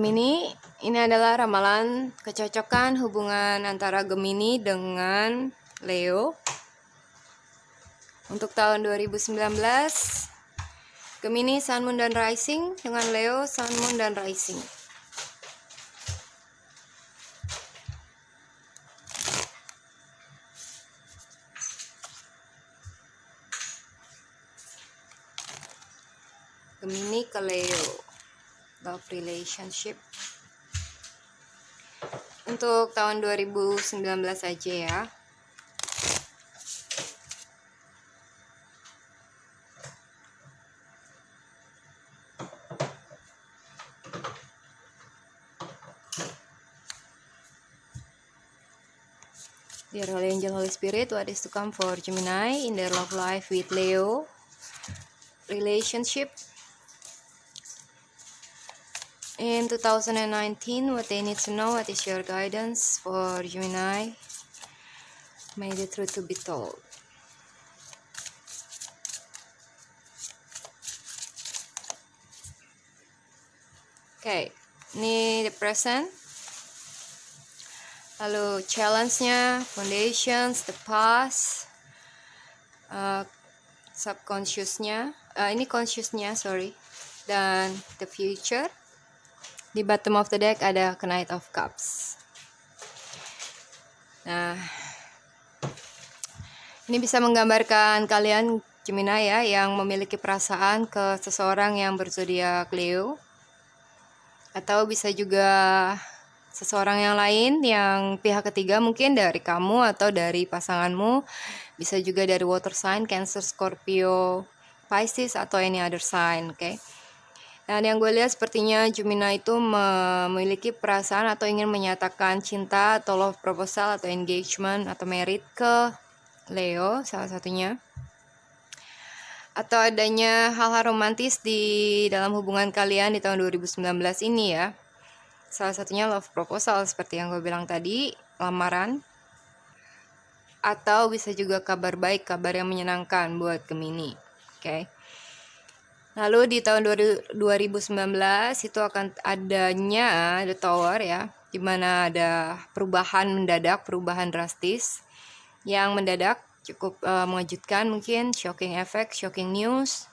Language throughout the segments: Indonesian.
Gemini, ini adalah ramalan kecocokan hubungan antara Gemini dengan Leo untuk tahun 2019. Gemini Sun, Moon, dan Rising dengan Leo Sun, Moon, dan Rising. Gemini ke Leo, love relationship untuk tahun 2019 aja ya. Dear Holy Angel, Holy Spirit, what is to come for Gemini in their love life with Leo relationship in 2019? What they need to know, what is your guidance for Gemini? May the truth to be told. Oke, ini the present. Lalu challenge-nya, foundations, the past, subconscious-nya, ini conscious-nya, sorry, dan the future. Di bottom of the deck ada Knight of Cups. Nah, ini bisa menggambarkan kalian Gemini ya, yang memiliki perasaan ke seseorang yang berzodiak Leo, atau bisa juga seseorang yang lain yang pihak ketiga, mungkin dari kamu atau dari pasanganmu, bisa juga dari water sign, Cancer, Scorpio, Pisces, atau any other sign, oke? Dan yang gue lihat sepertinya Gemini itu memiliki perasaan atau ingin menyatakan cinta atau love proposal atau engagement atau married ke Leo salah satunya. Atau adanya hal-hal romantis di dalam hubungan kalian di tahun 2019 ini ya. Salah satunya love proposal seperti yang gue bilang tadi, lamaran. Atau bisa juga kabar baik, kabar yang menyenangkan buat Gemini. Oke. Lalu di tahun 2019 itu akan adanya The Tower ya, di mana ada perubahan mendadak, perubahan drastis yang mendadak cukup mengejutkan, mungkin shocking effect, shocking news,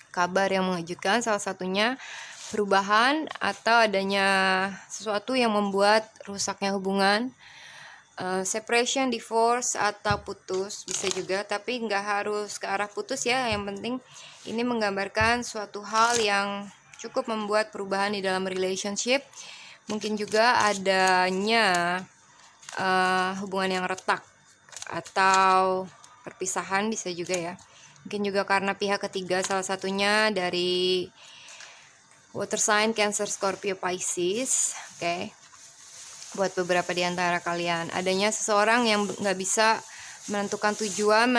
kabar yang mengejutkan, salah satunya perubahan atau adanya sesuatu yang membuat rusaknya hubungan, separation, divorce, atau putus bisa juga, tapi nggak harus ke arah putus ya. Yang penting ini menggambarkan suatu hal yang cukup membuat perubahan di dalam relationship. Mungkin juga adanya hubungan yang retak atau perpisahan bisa juga ya. Mungkin juga karena pihak ketiga, salah satunya dari water sign, Cancer, Scorpio, Pisces, oke. Buat beberapa di antara kalian, adanya seseorang yang nggak bisa menentukan tujuan,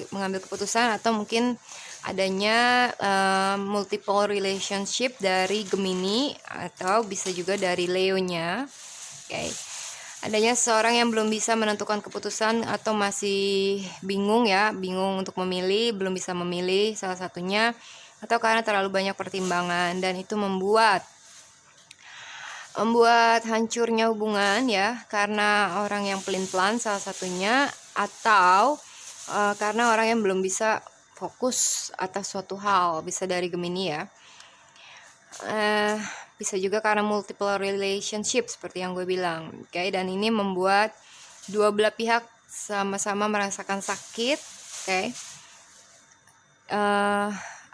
mengambil keputusan, atau mungkin adanya multiple relationship dari Gemini, atau bisa juga dari Leo-nya, oke. Adanya seseorang yang belum bisa menentukan keputusan atau masih bingung ya, bingung untuk memilih, belum bisa memilih salah satunya, atau karena terlalu banyak pertimbangan, dan itu membuat hancurnya hubungan ya, karena orang yang pelin-pelan salah satunya, atau karena orang yang belum bisa fokus atas suatu hal, bisa dari Gemini ya. Bisa juga karena multiple relationship seperti yang gue bilang, oke. Dan ini membuat dua belah pihak sama-sama merasakan sakit, oke.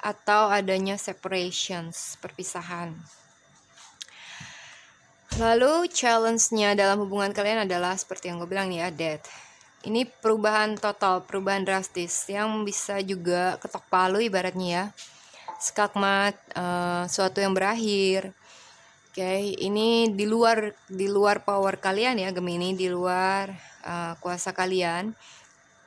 Atau adanya separations, perpisahan. Lalu challenge-nya dalam hubungan kalian adalah seperti yang gue bilang ya, death. Ini perubahan total, perubahan drastis yang bisa juga ketok palu ibaratnya ya. Skakmat, suatu yang berakhir. Oke, ini di luar power kalian ya Gemini, di luar kuasa kalian.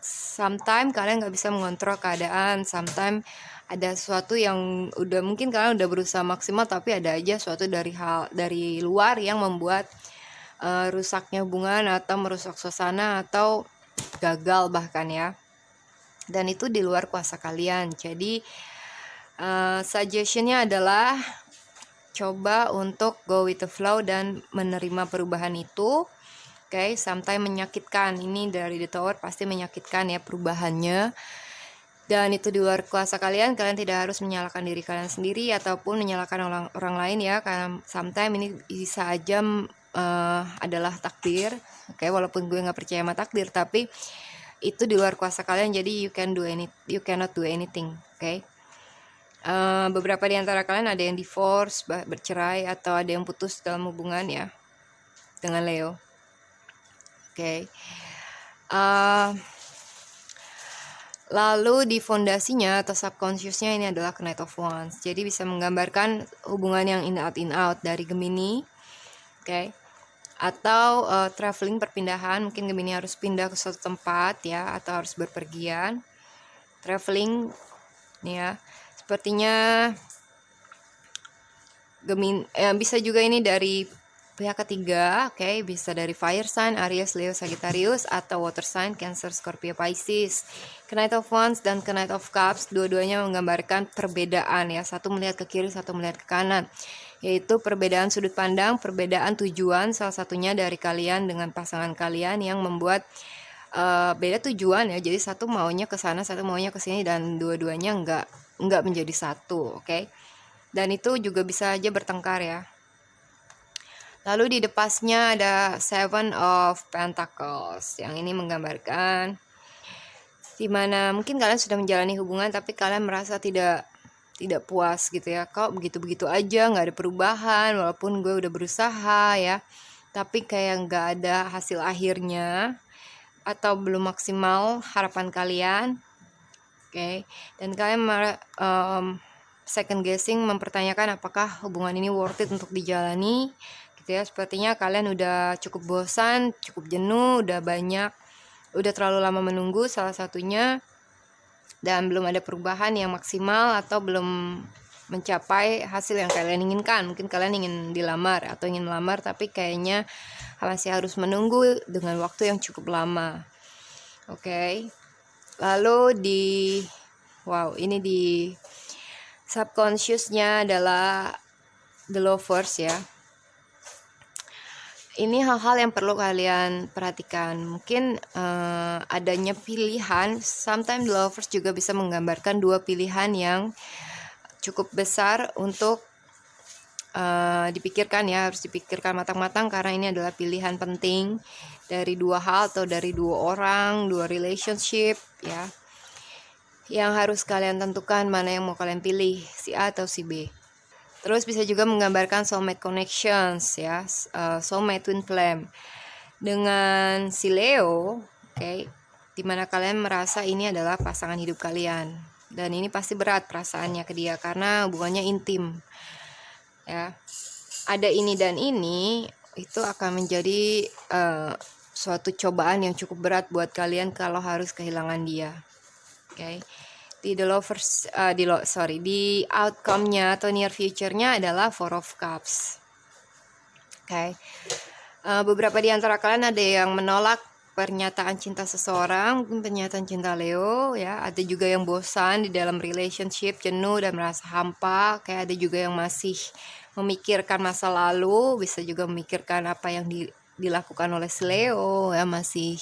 Sometimes kalian nggak bisa mengontrol keadaan, sometimes ada sesuatu yang mungkin kalian udah berusaha maksimal, tapi ada aja suatu dari luar yang membuat rusaknya hubungan atau merusak suasana atau gagal bahkan ya. Dan itu di luar kuasa kalian. Jadi suggestionnya adalah coba untuk go with the flow dan menerima perubahan itu. Oke, sometimes menyakitkan. Ini dari The Tower pasti menyakitkan ya perubahannya. Dan itu di luar kuasa kalian tidak harus menyalahkan diri kalian sendiri ataupun menyalahkan orang lain ya, karena sometimes ini bisa aja adalah takdir. Oke, walaupun gue nggak percaya sama takdir, tapi itu di luar kuasa kalian, jadi you cannot do anything. Oke. Beberapa di antara kalian ada yang divorce, bercerai, atau ada yang putus dalam hubungan ya dengan Leo. Oke. Lalu di fondasinya atau subconsciousnya ini adalah Knight of Wands. Jadi bisa menggambarkan hubungan yang in out dari Gemini. Oke. Atau traveling, perpindahan. Mungkin Gemini harus pindah ke suatu tempat ya, atau harus berpergian. Traveling ya. Sepertinya Gemini bisa juga ini dari pihak ketiga, oke, bisa dari fire sign, Aries, Leo, Sagittarius, atau water sign, Cancer, Scorpio, Pisces. Knight of Wands dan Knight of Cups, dua-duanya menggambarkan perbedaan ya, satu melihat ke kiri, satu melihat ke kanan, yaitu perbedaan sudut pandang, perbedaan tujuan, salah satunya dari kalian dengan pasangan kalian yang membuat beda tujuan ya, jadi satu maunya ke sana, satu maunya ke sini, dan dua-duanya enggak menjadi satu, oke. Dan itu juga bisa aja bertengkar ya. Lalu di depasnya ada Seven of Pentacles. Yang ini menggambarkan dimana mungkin kalian sudah menjalani hubungan tapi kalian merasa tidak puas gitu ya. Kok begitu-begitu aja, nggak ada perubahan walaupun gue udah berusaha ya. Tapi kayak nggak ada hasil akhirnya atau belum maksimal harapan kalian. Oke. Dan kalian second guessing, mempertanyakan apakah hubungan ini worth it untuk dijalani. Ya, sepertinya kalian udah cukup bosan, cukup jenuh, udah terlalu lama menunggu salah satunya, dan belum ada perubahan yang maksimal atau belum mencapai hasil yang kalian inginkan. Mungkin kalian ingin dilamar atau ingin melamar tapi kayaknya masih harus menunggu dengan waktu yang cukup lama. Oke. Lalu ini di subconsciousnya adalah The Lovers ya. Ini hal-hal yang perlu kalian perhatikan. Mungkin adanya pilihan, sometimes lovers juga bisa menggambarkan dua pilihan yang cukup besar untuk dipikirkan ya, harus dipikirkan matang-matang karena ini adalah pilihan penting dari dua hal atau dari dua orang, dua relationship ya, yang harus kalian tentukan mana yang mau kalian pilih, si A atau si B. Terus bisa juga menggambarkan soulmate connections ya, soulmate twin flame dengan si Leo, oke, dimana kalian merasa ini adalah pasangan hidup kalian dan ini pasti berat perasaannya ke dia karena hubungannya intim ya. Ada ini dan ini itu akan menjadi suatu cobaan yang cukup berat buat kalian kalau harus kehilangan dia, oke. Di The Lovers, di outcome-nya atau near future-nya adalah Four of Cups. Oke. Beberapa di antara kalian ada yang menolak pernyataan cinta seseorang, mungkin pernyataan cinta Leo ya. Ada juga yang bosan di dalam relationship, jenuh dan merasa hampa. Kayak ada juga yang masih memikirkan masa lalu, bisa juga memikirkan apa yang dilakukan oleh si Leo ya, masih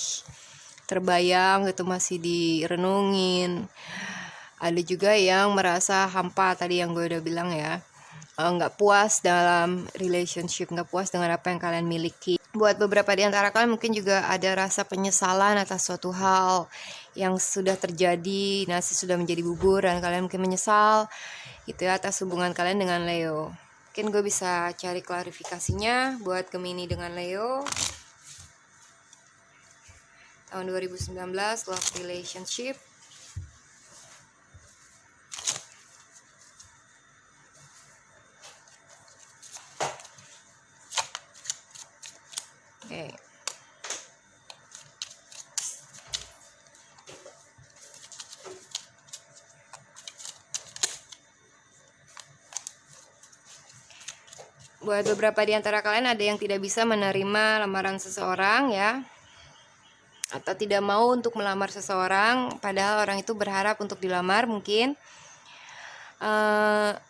terbayang gitu, masih direnungin. Ada juga yang merasa hampa, tadi yang gue udah bilang ya, nggak puas dalam relationship, nggak puas dengan apa yang kalian miliki. Buat beberapa di antara kalian mungkin juga ada rasa penyesalan atas suatu hal yang sudah terjadi, nasi sudah menjadi bubur dan kalian mungkin menyesal gitu ya atas hubungan kalian dengan Leo. Mungkin gue bisa cari klarifikasinya buat Gemini dengan Leo tahun 2019, love relationship. Oke. Buat beberapa di antara kalian ada yang tidak bisa menerima lamaran seseorang ya, atau tidak mau untuk melamar seseorang padahal orang itu berharap untuk dilamar mungkin.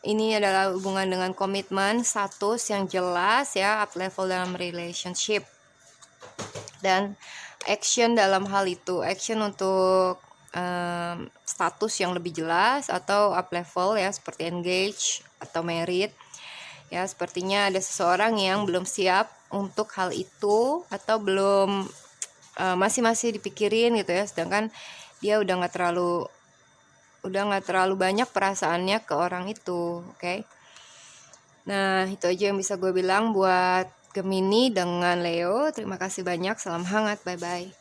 Ini adalah hubungan dengan komitmen, status yang jelas ya, up level dalam relationship, dan action dalam hal itu, action untuk status yang lebih jelas atau up level ya, seperti engage atau married ya. Sepertinya ada seseorang yang belum siap untuk hal itu atau belum masih dipikirin gitu ya, sedangkan dia udah nggak terlalu banyak perasaannya ke orang itu. Oke. Nah, itu aja yang bisa gue bilang buat Gemini dengan Leo. Terima kasih banyak, salam hangat, bye bye.